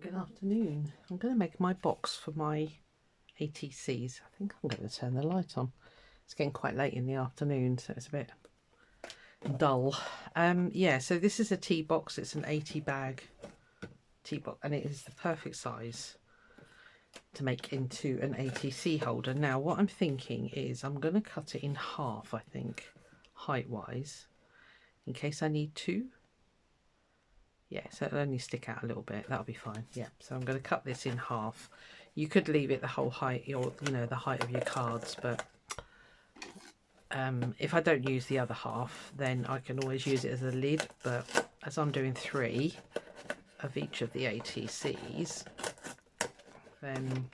Good afternoon. I'm going to make my box for my ATCs. I think I'm going to turn the light on. It's getting quite late in the afternoon, so it's a bit dull. Yeah, so this is a tea box. It's an 80 bag tea box, and it is the perfect size to make into an ATC holder. Now, what I'm thinking is I'm going to cut it in half, I think, height-wise, in case I need to. Yeah, so it'll only stick out a little bit. That'll be fine. Yeah, so I'm going to cut this in half. You could leave it the whole height, or the height of your cards, but if I don't use the other half, then I can always use it as a lid. But as I'm doing 3 of each of the ATCs, then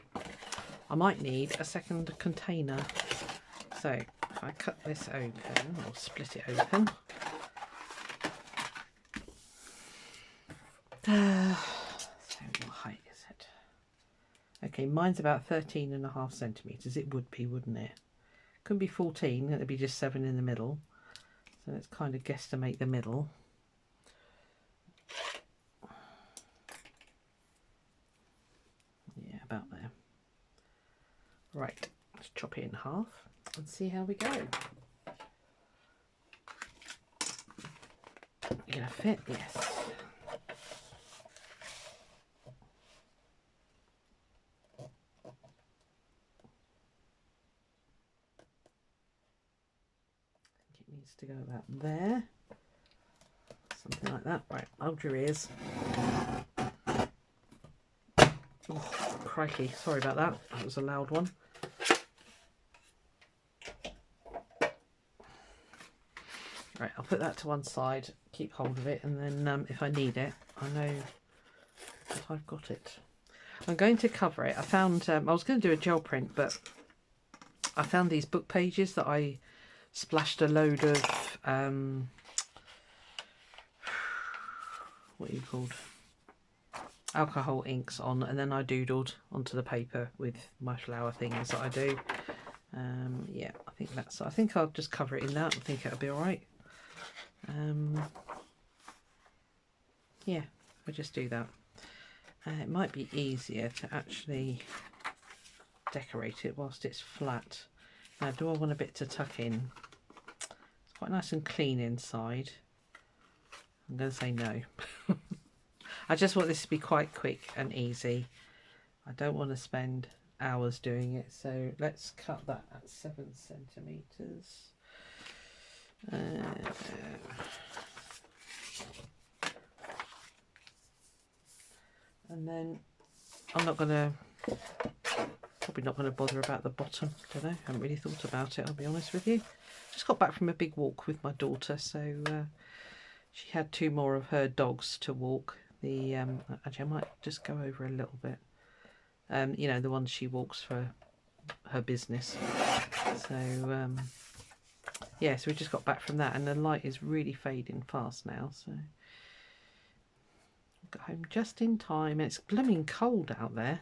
I might need a second container. So if I cut this open, or split it open. So what height is it? Okay, mine's about 13.5 centimetres. It would be, wouldn't it? Couldn't be 14, it'd be just 7 in the middle. So let's kind of guesstimate the middle. Yeah, about there. Right, let's chop it in half and see how we go. You're gonna fit? Yes. Needs to go about there, something like that. Right, hold your ears. Oh, crikey, sorry about that. That was a loud one. Right, I'll put that to one side, keep hold of it, and then if I need it, I know that I've got it. I'm going to cover it. I found, I was going to do a gel print, but I found these book pages that I splashed a load of what are you called, alcohol inks on, and then I doodled onto the paper with my flower things that I do. Yeah, I think I'll just cover it in that. I think it'll be all right. Yeah, I'll just do that. It might be easier to actually decorate it whilst it's flat. Now, do I want a bit to tuck in? It's quite nice and clean inside. I'm going to say no. I just want this to be quite quick and easy. I don't want to spend hours doing it, so let's cut that at 7 centimetres. And then I'm not going to, probably not going to bother about the bottom. Don't know, haven't really thought about it, I'll be honest with you. Just got back from a big walk with my daughter, so she had 2 more of her dogs to walk. The actually, I might just go over a little bit. You know, the ones she walks for her business. So yeah, so we just got back from that, and the light is really fading fast now. So got home just in time. It's blooming cold out there.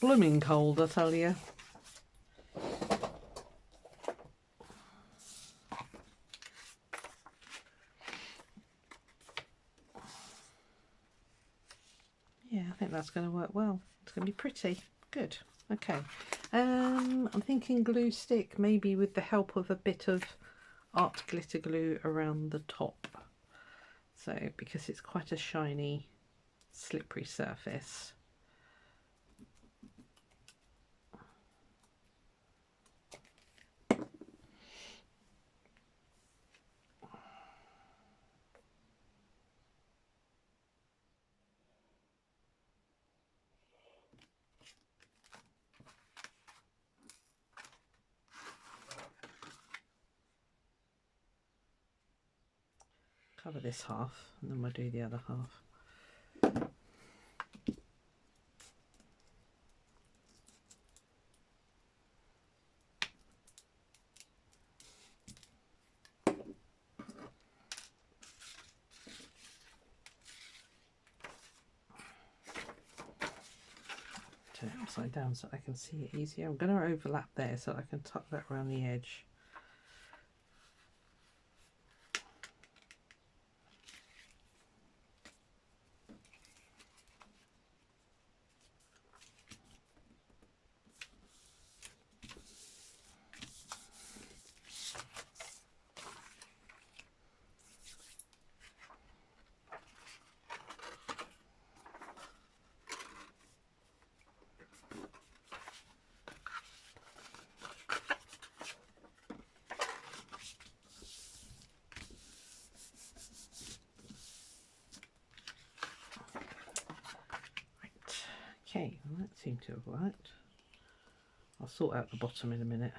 Blooming cold, I tell you. Yeah, I think that's going to work well. It's going to be pretty good. Okay. I'm thinking glue stick, maybe with the help of a bit of art glitter glue around the top. So, because it's quite a shiny, slippery surface. Cover this half, and then we'll do the other half. Turn it upside down so I can see it easier. I'm going to overlap there so I can tuck that around the edge. Okay, well, that seemed to have worked. I'll sort out the bottom in a minute.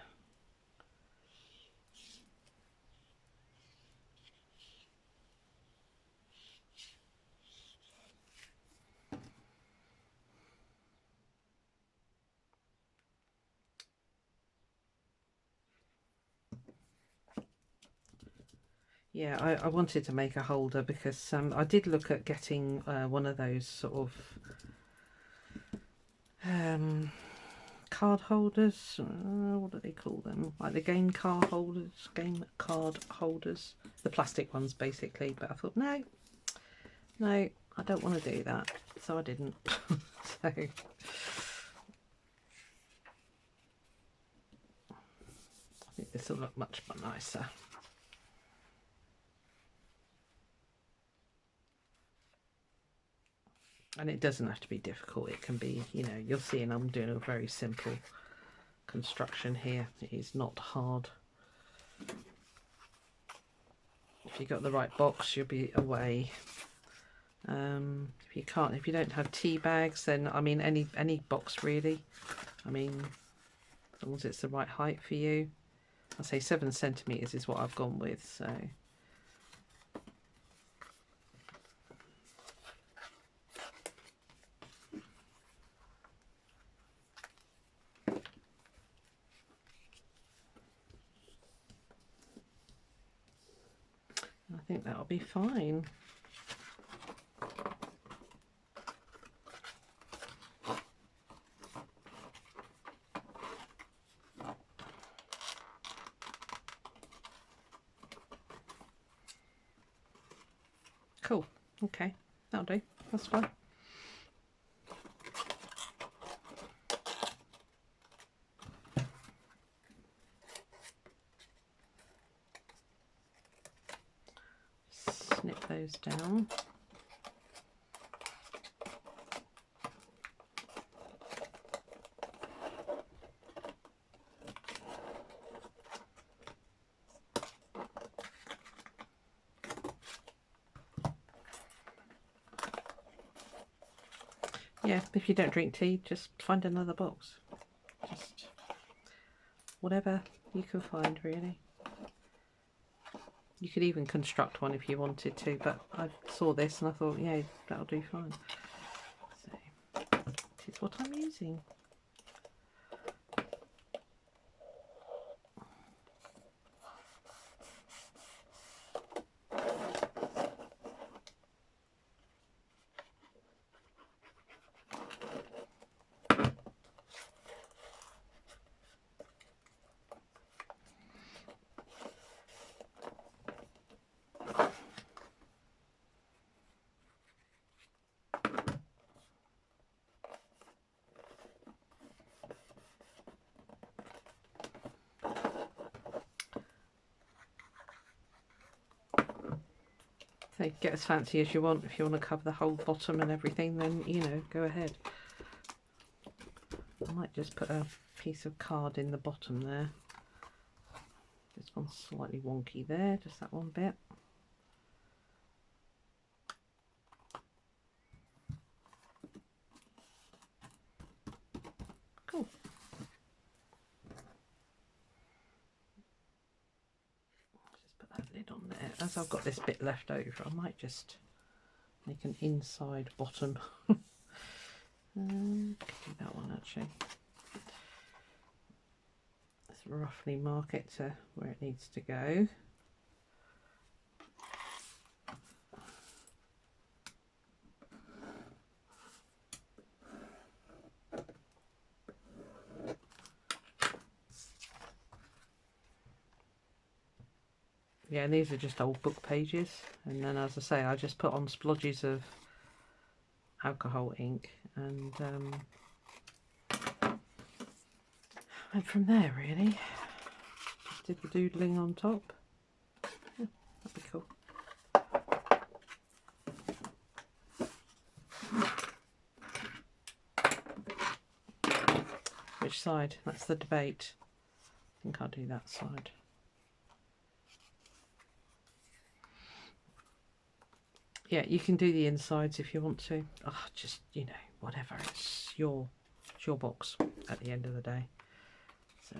Yeah, I wanted to make a holder because I did look at getting one of those sort of card holders. What do they call them? Like the game card holders, the plastic ones basically. But I thought, no, I don't want to do that, so I didn't. So I think this will look much nicer. And it doesn't have to be difficult. It can be, you know, you'll see, and I'm doing a very simple construction here. It is not hard. If you've got the right box, you'll be away. If you don't have tea bags, then I mean any box really. I mean, as long as it's the right height for you. I say 7 centimeters is what I've gone with. So. I think that'll be fine. Cool. Okay, that'll do. That's fine. Snip those down. Yeah, if you don't drink tea, just find another box. Just whatever you can find, really. You could even construct one if you wanted to, but I saw this and I thought, yeah, that'll do fine. So, this is what I'm using. So get as fancy as you want. If you want to cover the whole bottom and everything, then, you know, go ahead. I might just put a piece of card in the bottom there. This one's slightly wonky there, just that one bit. Cool. Just put that lid on there. As I've got this bit left over, I might just make an inside bottom. Do that one actually. Let's roughly mark it to where it needs to go. Yeah, and these are just old book pages, and then, as I say, I just put on splodges of alcohol ink and went from there really. Just did the doodling on top. Yeah, that'd be cool. Which side? That's the debate. I think I'll do that side. Yeah, you can do the insides if you want to. Oh, just, you know, whatever, it's your box at the end of the day. So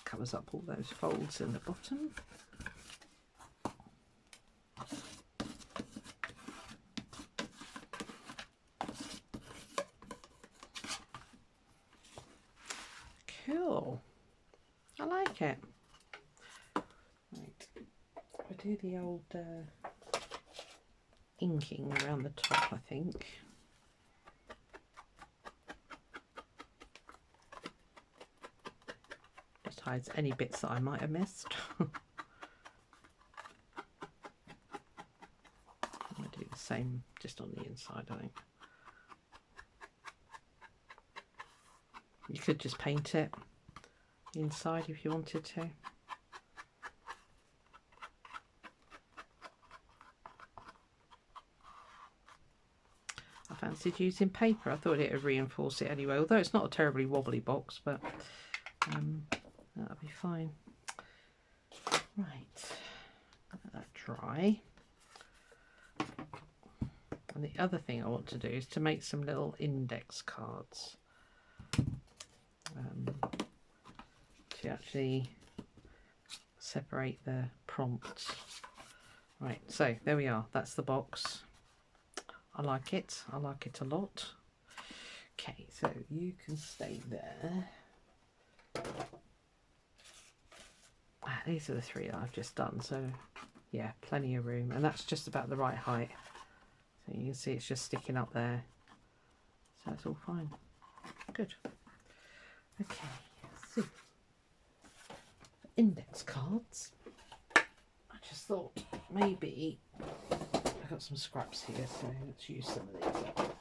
covers up all those folds in the bottom. Cool. I like it. Right. I do the old inking around the top, I think. Hides any bits that I might have missed. I'm going to do the same just on the inside, I think. You could just paint it inside if you wanted to. I fancied using paper. I thought it would reinforce it anyway, although it's not a terribly wobbly box, but that'll be fine. Right, let that dry. And the other thing I want to do is to make some little index cards to actually separate the prompts. Right, so there we are. That's the box. I like it. I like it a lot. Okay, so you can stay there. These are the three that I've just done, so yeah, plenty of room, and that's just about the right height. So you can see it's just sticking up there, so it's all fine. Good. Okay, so index cards. I just thought maybe I've got some scraps here, so let's use some of these up.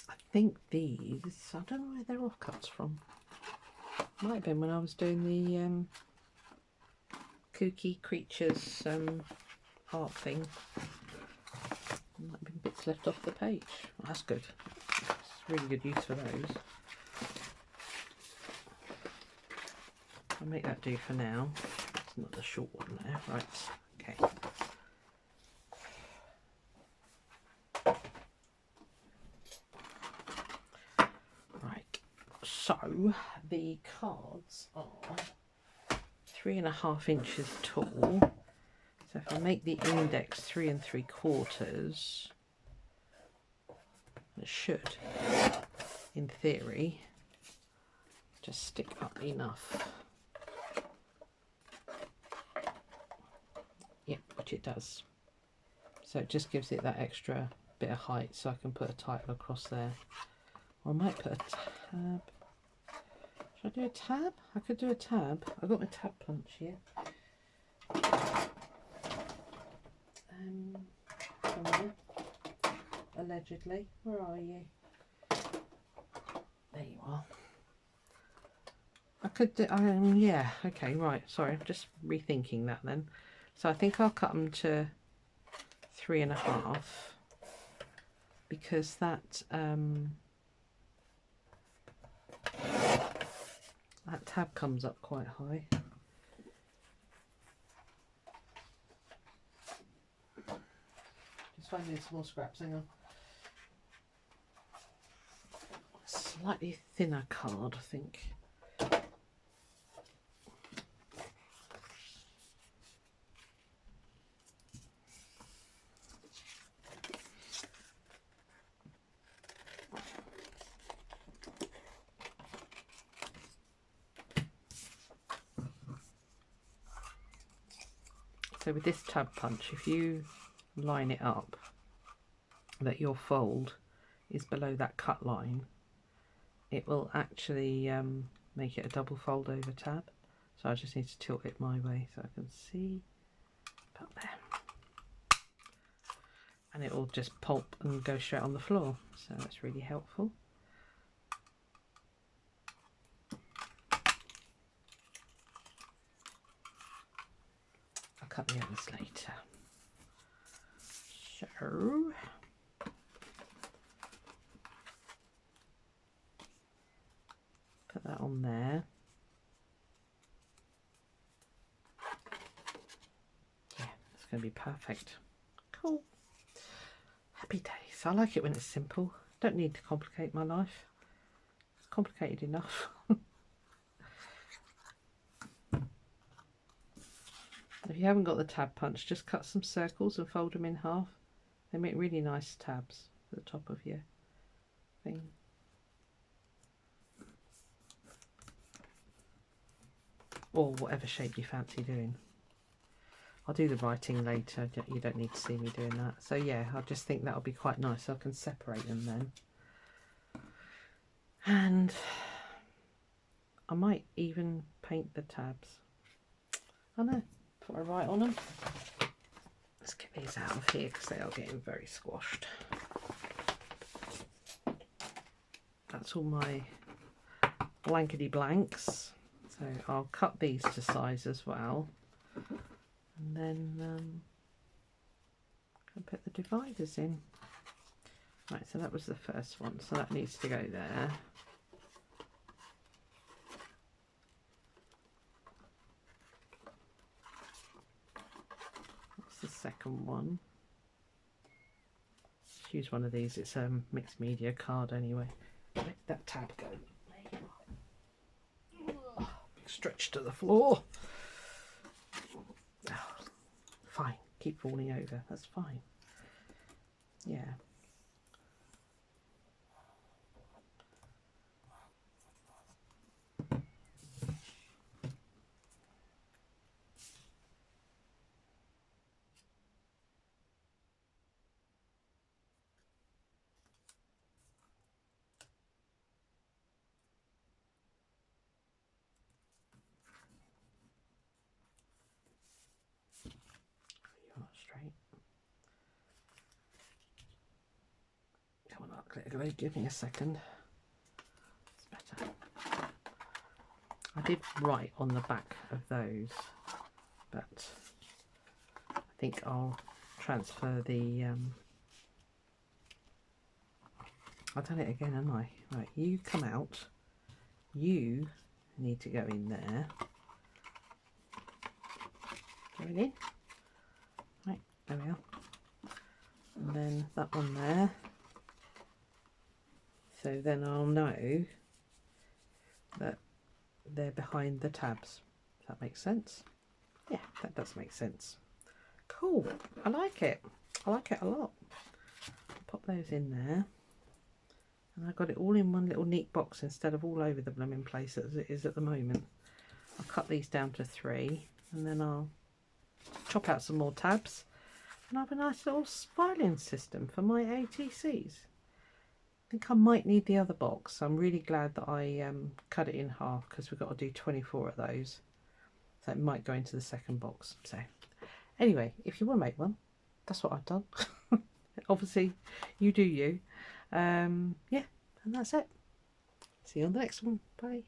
I think these, I don't know where they're offcuts from. Might have been when I was doing the Kooky Creatures art thing. Might have been bits left off the page. Well, that's good. It's really good use for those. I'll make that do for now. It's not the short one there. Right, okay. So the cards are 3.5 inches tall. So if I make the index 3 3/4, it should, in theory, just stick up enough. Yeah, which it does. So it just gives it that extra bit of height, so I can put a title across there. Or I might put a tab. Should I do a tab? I could do a tab. I've got my tab punch here. Somewhere. Allegedly. Where are you? There you are. I could do, yeah, okay, right. Sorry, I'm just rethinking that then. So I think I'll cut them to 3.5 because that that tab comes up quite high. Just finding some more scraps, hang on. Slightly thinner card, I think. So with this tab punch, if you line it up that your fold is below that cut line, it will actually make it a double fold over tab. So I just need to tilt it my way so I can see about there. And it will just pulp and go straight on the floor, so that's really helpful. I'll cut the others later. So put that on there. Yeah, it's going to be perfect. Cool. Happy days. I like it when it's simple. Don't need to complicate my life. It's complicated enough. If you haven't got the tab punch, just cut some circles and fold them in half. They make really nice tabs at the top of your thing. Or whatever shape you fancy doing. I'll do the writing later, you don't need to see me doing that. So yeah, I just think that'll be quite nice. I can separate them then. And I might even paint the tabs. I know, before I write on them. Let's get these out of here because they are getting very squashed. That's all my blankety blanks. So I'll cut these to size as well. And then I'll put the dividers in. Right, so that was the first one, so that needs to go there. That's the second one. Let's use one of these, it's a mixed media card anyway. Let that tab go. Stretch to the floor. Oh, fine, keep falling over, that's fine. Yeah. Come on, give me a second. It's better. I did write on the back of those, but I think I'll transfer the I've done it again, haven't I? Right, you come out, you need to go in there. Going in. Right, there we are. And then that one there. So then I'll know that they're behind the tabs. Does that make sense? Yeah, that does make sense. Cool. I like it. I like it a lot. Pop those in there. And I got it all in one little neat box instead of all over the blooming place as it is at the moment. I'll cut these down to 3 and then I'll chop out some more tabs and I have a nice little filing system for my ATCs. I think I might need the other box. I'm really glad that I cut it in half because we've got to do 24 of those. So it might go into the second box. So anyway, if you want to make one, that's what I've done. Obviously, you do you. Yeah, and that's it. See you on the next one. Bye.